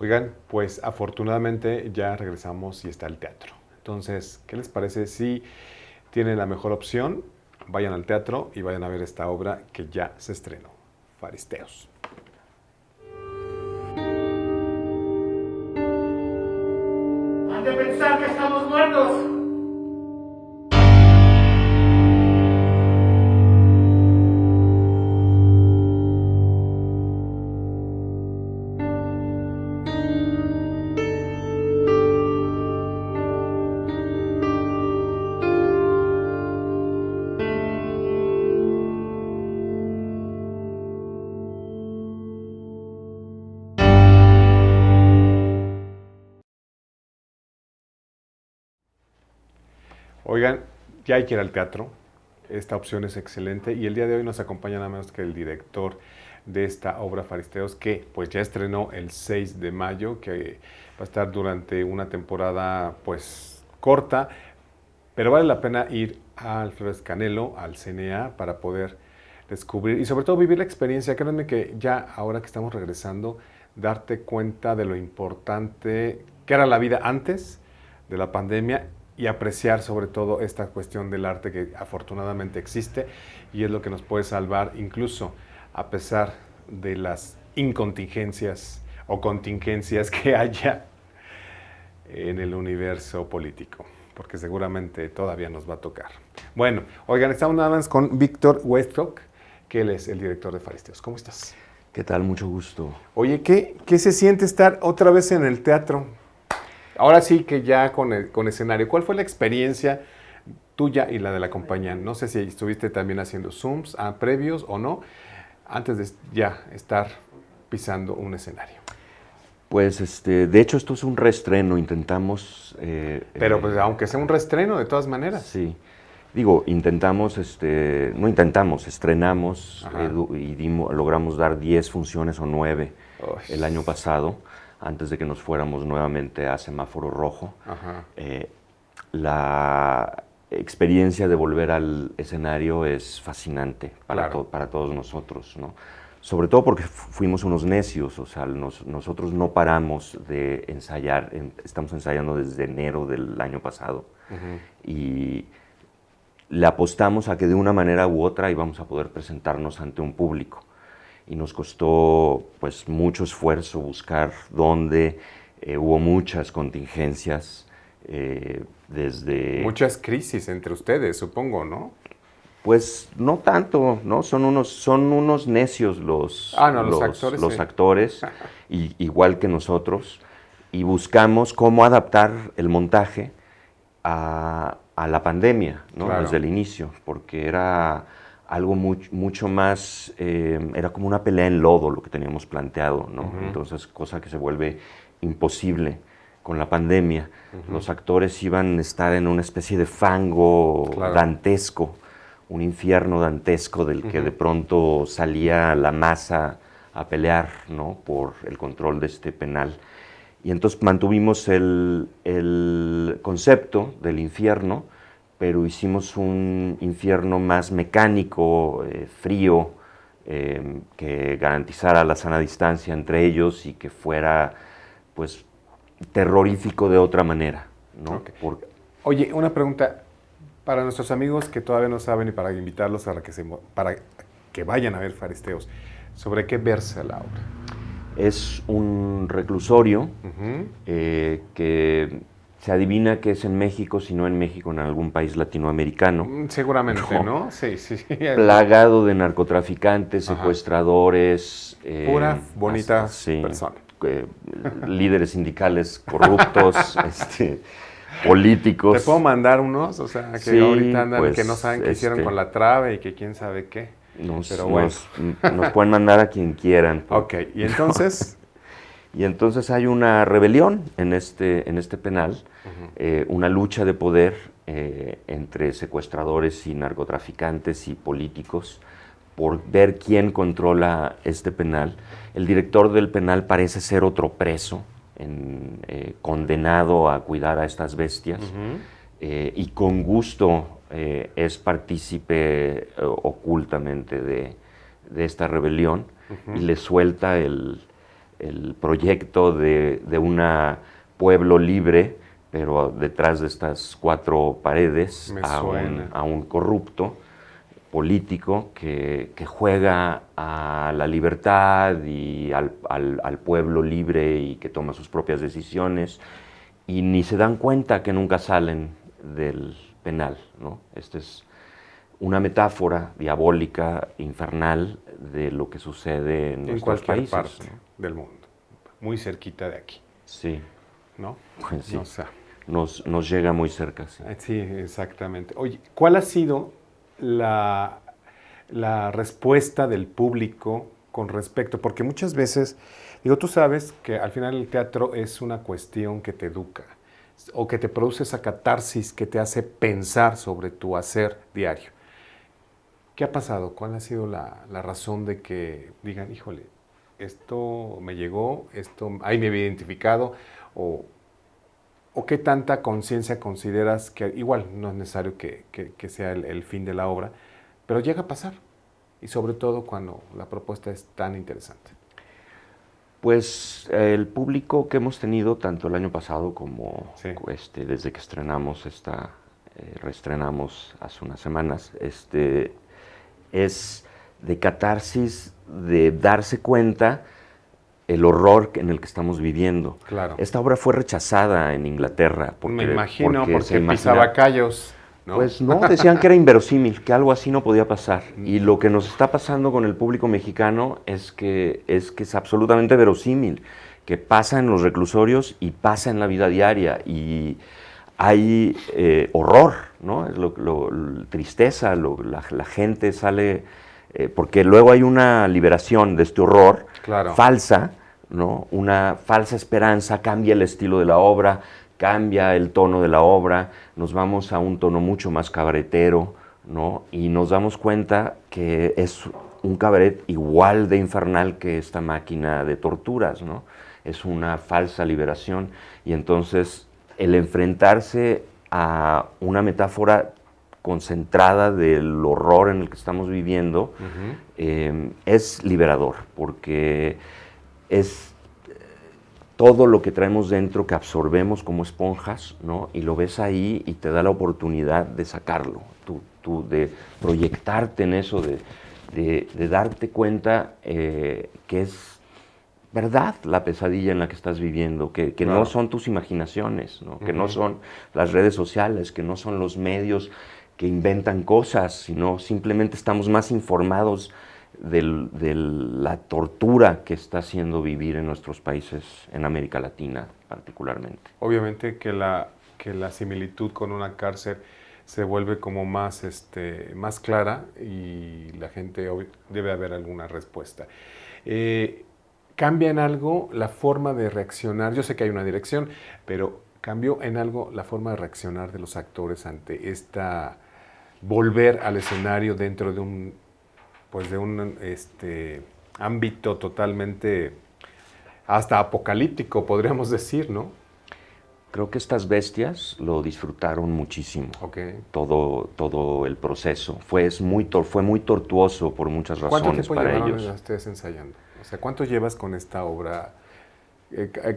Oigan, pues afortunadamente ya regresamos y está el teatro. Entonces, ¿qué les parece si tienen la mejor opción? Vayan al teatro y vayan a ver esta obra que ya se estrenó, Faristeos. Han de pensar que estamos muertos. Oigan, ya hay que ir al teatro. Esta opción es excelente y el día de hoy nos acompaña nada menos que el director de esta obra Faristeos, que pues ya estrenó el 6 de mayo, que va a estar durante una temporada pues corta, pero vale la pena ir al Flores Canelo, al CNA, para poder descubrir y sobre todo vivir la experiencia. Créanme que ya ahora que estamos regresando, darte cuenta de lo importante que era la vida antes de la pandemia y apreciar sobre todo esta cuestión del arte que afortunadamente existe y es lo que nos puede salvar incluso a pesar de las incontingencias o contingencias que haya en el universo político, porque seguramente todavía nos va a tocar. Bueno, oigan, estamos nada más con Víctor Westbrook, que él es el director de Faristeos. ¿Cómo estás? ¿Qué tal? Mucho gusto. Oye, ¿qué se siente estar otra vez en el teatro? Ahora sí que ya con escenario. ¿Cuál fue la experiencia tuya y la de la compañía? No sé si estuviste también haciendo Zooms previos o no, antes de ya estar pisando un escenario. Pues, de hecho, esto es un reestreno. Intentamos... Pero pues aunque sea un reestreno, de todas maneras. Sí. Digo, intentamos, no intentamos, estrenamos y logramos dar 10 funciones o 9 el año pasado, antes de que nos fuéramos nuevamente a semáforo rojo. La experiencia de volver al escenario es fascinante para, Claro. para todos nosotros, ¿no? Sobre todo porque fuimos unos necios, o sea, nosotros no paramos de ensayar, estamos ensayando desde enero del año pasado y le apostamos a que de una manera u otra íbamos a poder presentarnos ante un público. Y nos costó pues mucho esfuerzo buscar dónde, hubo muchas contingencias, desde... Muchas crisis entre ustedes, supongo, ¿no? Pues no tanto, ¿no? Son unos necios los actores, los sí. actores igual que nosotros, y buscamos cómo adaptar el montaje a la pandemia, ¿no? Claro. Desde el inicio, porque era algo mucho más, era como una pelea en lodo lo que teníamos planteado, ¿no? Entonces, cosa que se vuelve imposible con la pandemia. Los actores iban a estar en una especie de fango dantesco, un infierno dantesco del que de pronto salía la masa a pelear, ¿no? Por el control de este penal. Y entonces mantuvimos el concepto del infierno, pero hicimos un infierno más mecánico, frío, que garantizara la sana distancia entre ellos y que fuera, pues, terrorífico de otra manera, ¿no? Okay. Oye, una pregunta para nuestros amigos que todavía no saben y para invitarlos para que vayan a ver Faristeos. ¿Sobre qué versa la obra? Es un reclusorio que se adivina que es en México, si no en México, en algún país latinoamericano. Seguramente, ¿no? Sí, sí. Plagado de narcotraficantes, secuestradores. Pura, bonita persona. Líderes sindicales corruptos, políticos. ¿Te puedo mandar unos? O sea, que sí, ahorita andan pues, que no saben qué hicieron con la trave y que quién sabe qué. Pero bueno. Nos pueden mandar a quien quieran. Ok, y entonces... Y entonces hay una rebelión en este penal, una lucha de poder entre secuestradores y narcotraficantes y políticos por ver quién controla este penal. El director del penal parece ser otro preso, condenado a cuidar a estas bestias, y con gusto es partícipe ocultamente de esta rebelión y le suelta el proyecto de un pueblo libre, pero detrás de estas cuatro paredes a un corrupto político que juega a la libertad y al pueblo libre y que toma sus propias decisiones y ni se dan cuenta que nunca salen del penal, ¿no? Esta es una metáfora diabólica, infernal, de lo que sucede en nuestros países. En cualquier parte, ¿no?, del mundo, muy cerquita de aquí. Sí. ¿No? Pues sí. O sea, nos llega muy cerca. Sí. Sí, exactamente. Oye, ¿cuál ha sido la respuesta del público con respecto? Porque muchas veces, digo, tú sabes que al final el teatro es una cuestión que te educa o que te produce esa catarsis que te hace pensar sobre tu hacer diario. ¿Qué ha pasado? ¿Cuál ha sido la razón de que digan, híjole, esto me llegó, esto ahí me había identificado, o qué tanta conciencia consideras que, igual no es necesario que sea el fin de la obra, pero llega a pasar, y sobre todo cuando la propuesta es tan interesante? Pues el público que hemos tenido tanto el año pasado como sí, desde que estrenamos reestrenamos hace unas semanas, es de catarsis, de darse cuenta el horror en el que estamos viviendo. Claro. Esta obra fue rechazada en Inglaterra. Me imagino, porque pisaba callos, ¿no? Pues no, decían que era inverosímil, que algo así no podía pasar. Y lo que nos está pasando con el público mexicano es que es absolutamente verosímil, que pasa en los reclusorios y pasa en la vida diaria. Y hay horror, ¿no? Es tristeza, la gente sale... porque luego hay una liberación de este horror, claro, falsa, ¿no? Una falsa esperanza, cambia el estilo de la obra, cambia el tono de la obra, nos vamos a un tono mucho más cabaretero, ¿no? Y nos damos cuenta que es un cabaret igual de infernal que esta máquina de torturas, ¿no? Es una falsa liberación, y entonces el enfrentarse a una metáfora concentrada del horror en el que estamos viviendo, es liberador, porque es todo lo que traemos dentro, que absorbemos como esponjas, ¿no? Y lo ves ahí y te da la oportunidad de sacarlo, tú de proyectarte en eso, de darte cuenta que es verdad la pesadilla en la que estás viviendo, que claro, no son tus imaginaciones, ¿no? Que no son las redes sociales, que no son los medios que inventan cosas, sino simplemente estamos más informados de la tortura que está haciendo vivir en nuestros países, en América Latina particularmente. Obviamente que la similitud con una cárcel se vuelve como más clara, y la gente debe haber alguna respuesta. ¿Cambia en algo la forma de reaccionar? Yo sé que hay una dirección, pero ¿cambió en algo la forma de reaccionar de los actores ante esta volver al escenario dentro de un ámbito totalmente hasta apocalíptico, podríamos decir, ¿no? Creo que estas bestias lo disfrutaron muchísimo. Okay. Todo el proceso. Fue muy tortuoso por muchas razones para ellos. ¿Cuánto tiempo ustedes ensayando? O sea, ¿cuánto llevas con esta obra?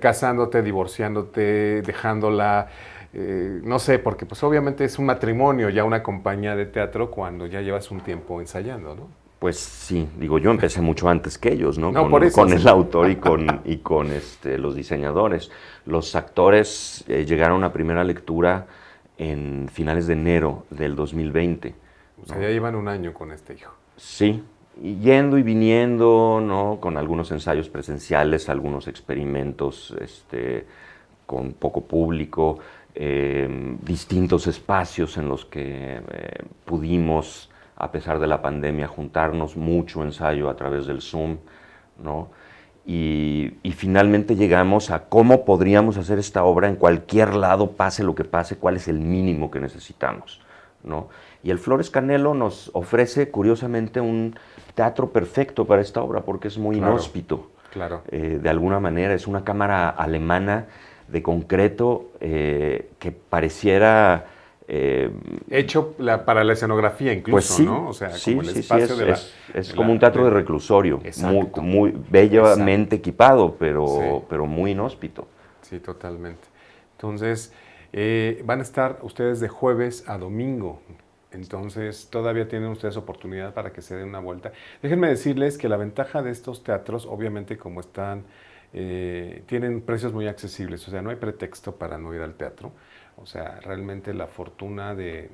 Casándote, divorciándote, dejándola, no sé, porque pues obviamente es un matrimonio, ya una compañía de teatro, cuando ya llevas un tiempo ensayando, ¿no? Pues sí, digo, yo empecé mucho antes que ellos, ¿no? Por eso, con el autor y con los diseñadores. Los actores llegaron a primera lectura en finales de enero del 2020. O sea, ya llevan un año con este hijo. Sí, y yendo y viniendo, ¿no? Con algunos ensayos presenciales, algunos experimentos con poco público, distintos espacios en los que pudimos, a pesar de la pandemia, juntarnos, mucho ensayo a través del Zoom, ¿no? Y finalmente llegamos a cómo podríamos hacer esta obra en cualquier lado, pase lo que pase, cuál es el mínimo que necesitamos, ¿no? Y el Flores Canelo nos ofrece, curiosamente, un teatro perfecto para esta obra, porque es muy inhóspito. Claro. De alguna manera, es una cámara alemana de concreto que pareciera... hecho para la escenografía incluso, pues sí, ¿no? O sea, sí, como el sí, espacio sí, de la Es como un teatro de reclusorio, muy bellamente equipado, pero muy inhóspito. Sí, totalmente. Entonces, van a estar ustedes de jueves a domingo. Entonces, todavía tienen ustedes oportunidad para que se den una vuelta. Déjenme decirles que la ventaja de estos teatros, obviamente como están, tienen precios muy accesibles, o sea, no hay pretexto para no ir al teatro. O sea, realmente la fortuna de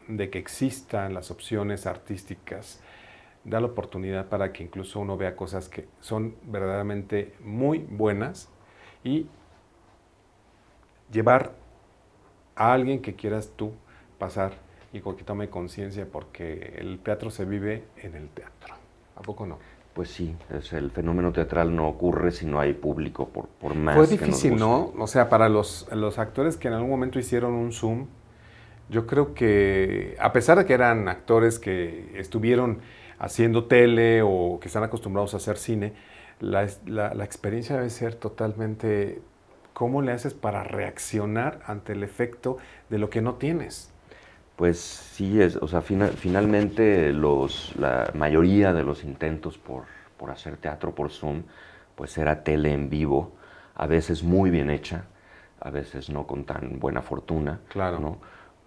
que existan las opciones artísticas da la oportunidad para que incluso uno vea cosas que son verdaderamente muy buenas y llevar a alguien que quieras tú pasar y que tome conciencia, porque el teatro se vive en el teatro. ¿A poco no? Pues sí, el fenómeno teatral no ocurre si no hay público, por más Fue que nos difícil, guste. ¿no? O sea, para los actores que en algún momento hicieron un Zoom, yo creo que, a pesar de que eran actores que estuvieron haciendo tele o que están acostumbrados a hacer cine, la experiencia debe ser totalmente... ¿Cómo le haces para reaccionar ante el efecto de lo que no tienes? Pues sí, o sea, finalmente la mayoría de los intentos por hacer teatro por Zoom, pues era tele en vivo, a veces muy bien hecha, a veces no con tan buena fortuna, Claro. ¿no?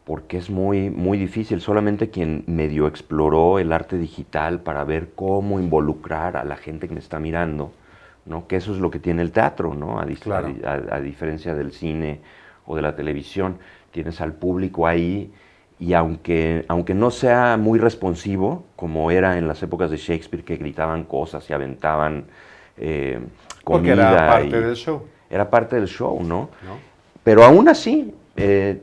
Porque es muy difícil. Solamente quien medio exploró el arte digital para ver cómo involucrar a la gente que me está mirando, ¿no? Que eso es lo que tiene el teatro, ¿no? Claro. A diferencia del cine o de la televisión, tienes al público ahí y aunque no sea muy responsivo, como era en las épocas de Shakespeare, que gritaban cosas y aventaban comida. Porque era parte del show. Era parte del show, ¿no? ¿No? Pero aún así,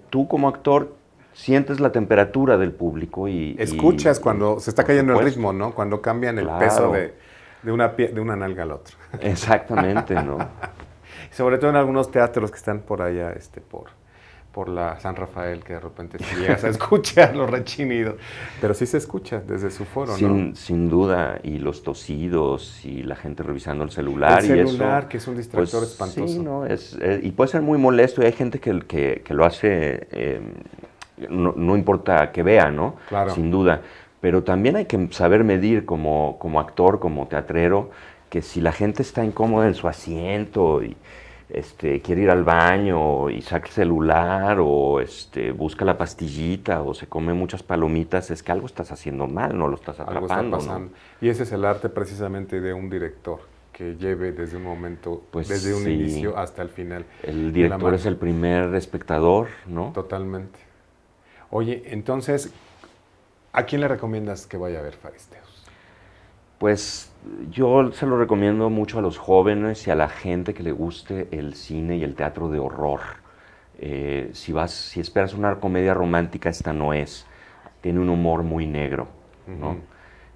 tú como actor sientes la temperatura del público y... Escuchas cuando se está cayendo el supuesto. ritmo, ¿no? Cuando cambian el Claro. peso de una nalga al otro. Exactamente, ¿no? Sobre todo en algunos teatros que están por allá, por la San Rafael, que de repente si llegas a escuchar los rechinidos. Pero sí se escucha desde su foro, ¿no? Sin duda, y los tosidos y la gente revisando el celular. El celular, y eso, que es un distractor pues, espantoso. Sí, ¿no? Y puede ser muy molesto y hay gente que lo hace, no importa que vea, ¿no? Claro. Sin duda. Pero también hay que saber medir como actor, como teatrero, que si la gente está incómoda en su asiento y quiere ir al baño y saca el celular o busca la pastillita o se come muchas palomitas, es que algo estás haciendo mal, no lo estás atrapando. Algo está pasando. ¿No? Y ese es el arte precisamente de un director, que lleve desde un momento, Pues desde un sí. inicio hasta el final. El director es el primer espectador, ¿no? Totalmente. Oye, entonces, ¿a quién le recomiendas que vaya a ver Faristeos? Pues yo se lo recomiendo mucho a los jóvenes y a la gente que le guste el cine y el teatro de horror. Si esperas una comedia romántica, esta no es. Tiene un humor muy negro, ¿no?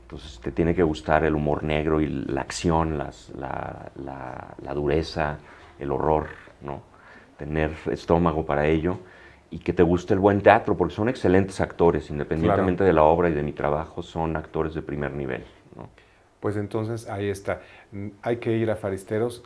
Entonces te tiene que gustar el humor negro y la acción, la dureza, el horror, ¿no? Tener estómago para ello y que te guste el buen teatro, porque son excelentes actores, independientemente de la obra y de mi trabajo, son actores de primer nivel, ¿no? Pues entonces ahí está. Hay que ir a Faristeos,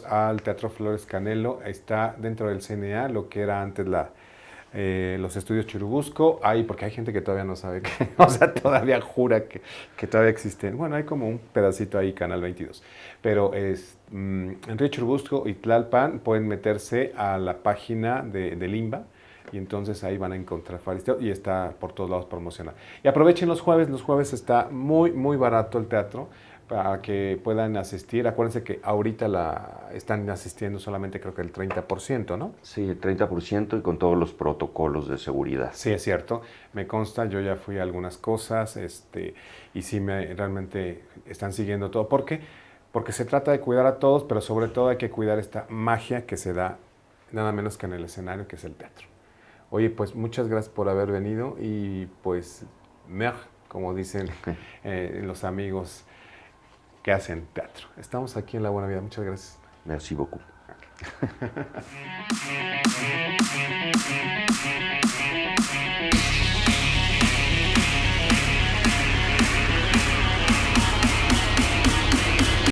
al Teatro Flores Canelo. Está dentro del CNA, lo que era antes los estudios Churubusco. Porque hay gente que todavía no sabe, o sea, todavía jura que todavía existen. Bueno, hay como un pedacito ahí, Canal 22. Pero en Río Churubusco y Tlalpan pueden meterse a la página del IMBA. Y entonces ahí van a encontrar Faristeos y está por todos lados promocionado. Y aprovechen los jueves está muy barato el teatro para que puedan asistir. Acuérdense que ahorita están asistiendo solamente creo que el 30%, ¿no? Sí, el 30% y con todos los protocolos de seguridad. Sí, es cierto. Me consta, yo ya fui a algunas cosas y sí realmente están siguiendo todo. ¿Por qué? Porque se trata de cuidar a todos, pero sobre todo hay que cuidar esta magia que se da nada menos que en el escenario, que es el teatro. Oye, pues muchas gracias por haber venido y pues, como dicen los amigos que hacen teatro. Estamos aquí en La Buena Vida. Muchas gracias. Merci beaucoup.